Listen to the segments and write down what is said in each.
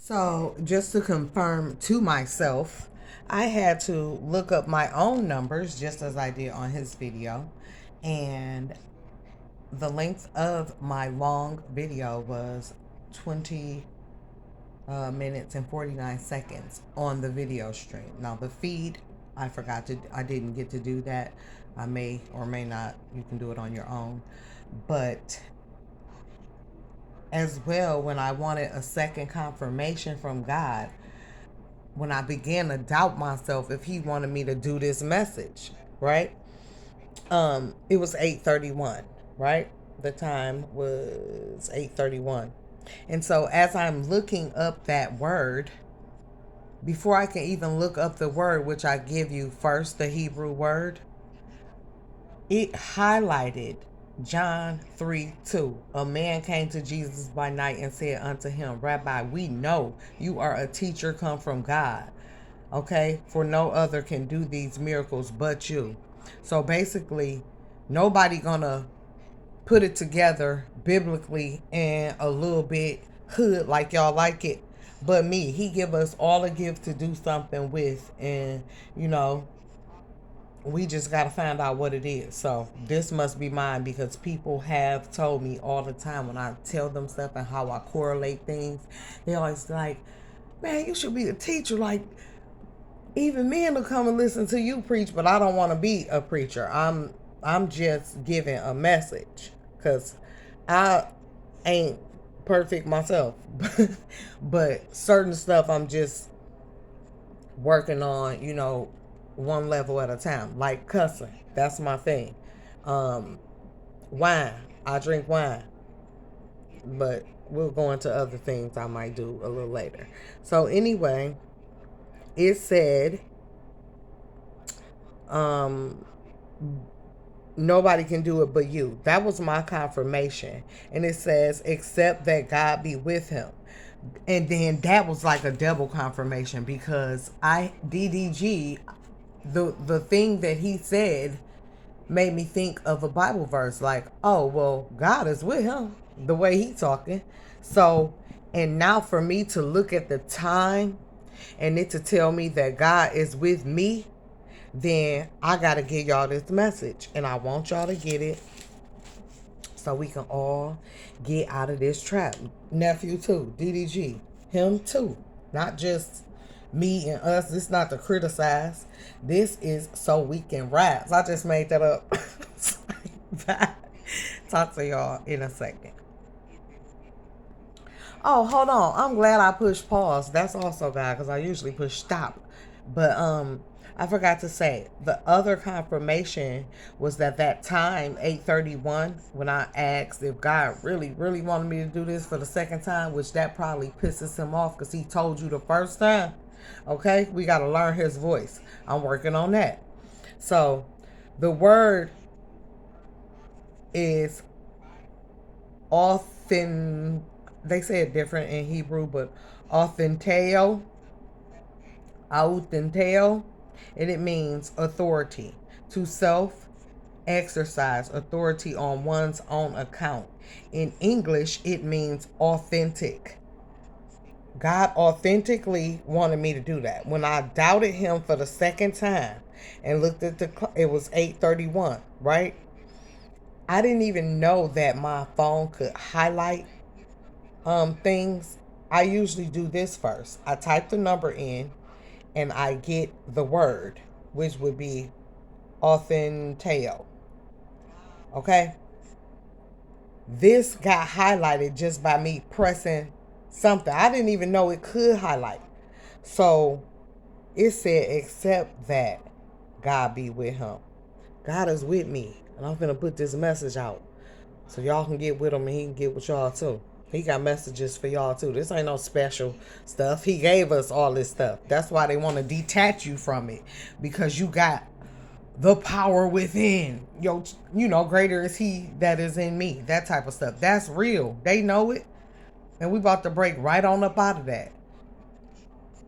So, just to confirm to myself, I had to look up my own numbers just as I did on his video. And the length of my long video was 20 minutes and 49 seconds on the video stream. Now, the feed, I didn't get to do that. I may or may not, you can do it on your own. But as well, when I wanted a second confirmation from God, when I began to doubt myself if he wanted me to do this message, right? It was 8:31, right? The time was 8:31. And so as I'm looking up that word, before I can even look up the word, which I give you first, the Hebrew word, it highlighted John 3:2. A man came to Jesus by night and said unto him, Rabbi, we know you are a teacher come from God. Okay? For no other can do these miracles but you. So basically, nobody gonna put it together biblically and a little bit hood like y'all like it but me. He give us all a gift to do something with, and you know, we just got to find out what it is. So this must be mine, because people have told me all the time when I tell them stuff and how I correlate things, they always like, man, you should be a teacher. Like, even men will come and listen to you preach, but I don't want to be a preacher. I'm just giving a message, because I ain't perfect myself. But certain stuff I'm just working on, one level at a time. Like cussing, that's my thing. Um, Wine, I drink wine, but we'll go into other things I might do a little later. So anyway, it said, um, nobody can do it but you. That was my confirmation. And it says, except that God be with him. And then that was like a double confirmation, because DDG, the thing that he said made me think of a Bible verse, like, oh, well, God is with him, the way he talking. So, and now for me to look at the time and it to tell me that God is with me, then I got to give y'all this message. And I want y'all to get it so we can all get out of this trap. Nephew too, DDG, him too. Not just me and us. This is not to criticize. This is so we can rise. I just made that up. Talk to y'all in a second. Oh, hold on. I'm glad I pushed pause. That's also bad, because I usually push stop. But I forgot to say, the other confirmation was that time 8:31, when I asked if God really really wanted me to do this for the second time, which that probably pisses him off because he told you the first time. Okay, we got to learn his voice. I'm working on that. So the word is authentic. They say it different in Hebrew, but authenteo, authenteo, and it means authority, to self exercise authority on one's own account. In English, it means authentic. God authentically wanted me to do that. When I doubted him for the second time and looked at it was 8:31, right? I didn't even know that my phone could highlight things. I usually do this first. I type the number in and I get the word, which would be authenteo. Okay? This got highlighted just by me pressing something. I didn't even know it could highlight. So it said, except that God be with him. God is with me. And I'm going to put this message out so y'all can get with him and he can get with y'all too. He got messages for y'all too. This ain't no special stuff. He gave us all this stuff. That's why they want to detach you from it, because you got the power within. Greater is he that is in me. That type of stuff. That's real. They know it. And we about to break right on up out of that.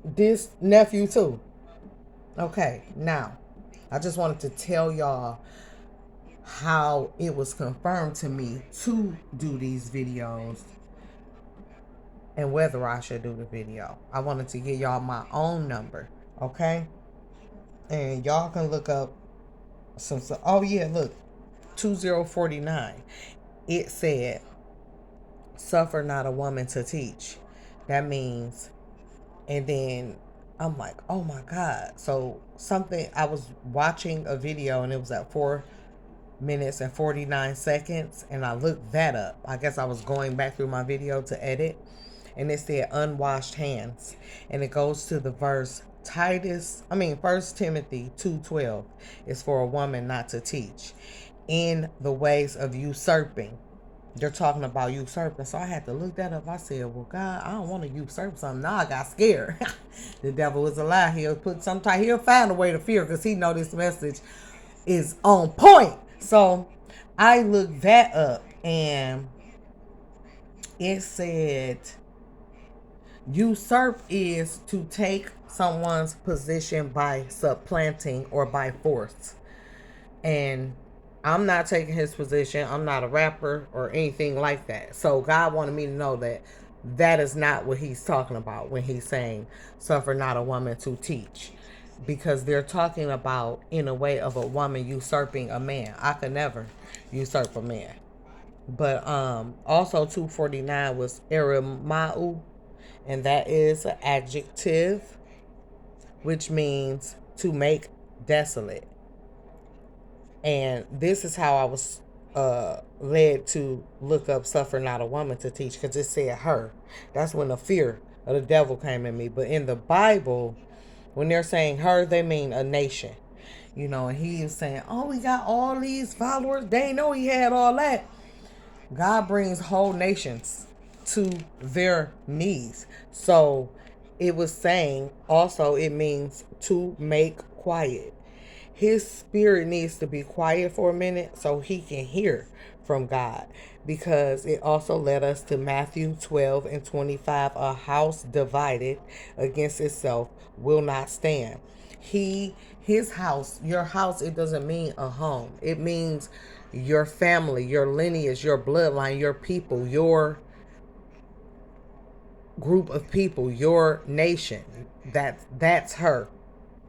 This nephew too. Okay, now I just wanted to tell y'all how it was confirmed to me to do these videos and whether I should do the video. I wanted to give y'all my own number, okay? And y'all can look up some. Oh yeah, look, 2049. It said, "Suffer not a woman to teach." That means, and then I'm like, oh my God. So something, I was watching a video and it was at 4 minutes and 49 seconds, and I looked that up. I guess I was going back through my video to edit, and it said unwashed hands, and it goes to the verse First Timothy 2:12 is for a woman not to teach in the ways of usurping. They're talking about usurping. So I had to look that up. I said, well, God, I don't want to usurp something. Now I got scared. The devil is a lie. He'll find a way to fear, because he know this message is on point. So I looked that up, and it said usurp is to take someone's position by supplanting or by force. And I'm not taking his position. I'm not a rapper or anything like that. So God wanted me to know that that is not what he's talking about when he's saying suffer not a woman to teach. Because they're talking about in a way of a woman usurping a man. I could never usurp a man. But also 249 was erimau, and that is an adjective, which means to make desolate. And this is how I was led to look up suffer not a woman to teach, because it said her. That's when the fear of the devil came in me. But in the Bible, when they're saying her, they mean a nation. And he was saying, oh, we got all these followers. They know he had all that. God brings whole nations to their knees. So it was saying also it means to make quiet. His spirit needs to be quiet for a minute so he can hear from God, because it also led us to Matthew 12:25. A house divided against itself will not stand. His house, your house, it doesn't mean a home. It means your family, your lineage, your bloodline, your people, your group of people, your nation. That's her.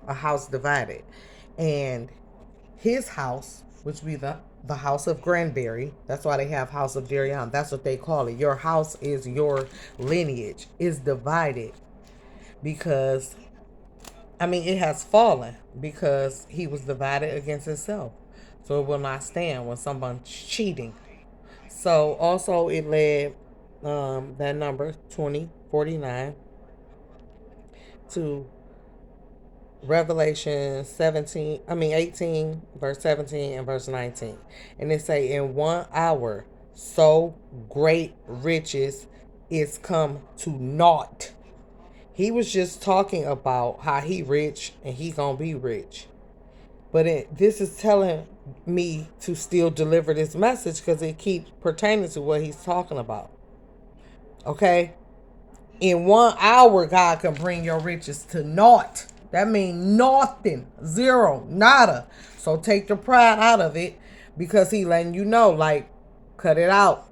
A house divided. And his house, which be the house of Granbury, that's why they have House of Darion. That's what they call it. Your house is your lineage, is divided because, it has fallen because he was divided against himself. So it will not stand when someone's cheating. So also it led that number 2049 to Revelation 18, verse 17 and verse 19. And it say, in 1 hour, so great riches is come to naught. He was just talking about how he rich and he gonna be rich. But this is telling me to still deliver this message, because it keeps pertaining to what he's talking about. Okay? In 1 hour, God can bring your riches to naught. That means nothing, zero, nada. So take the pride out of it, because he letting you know, like, cut it out.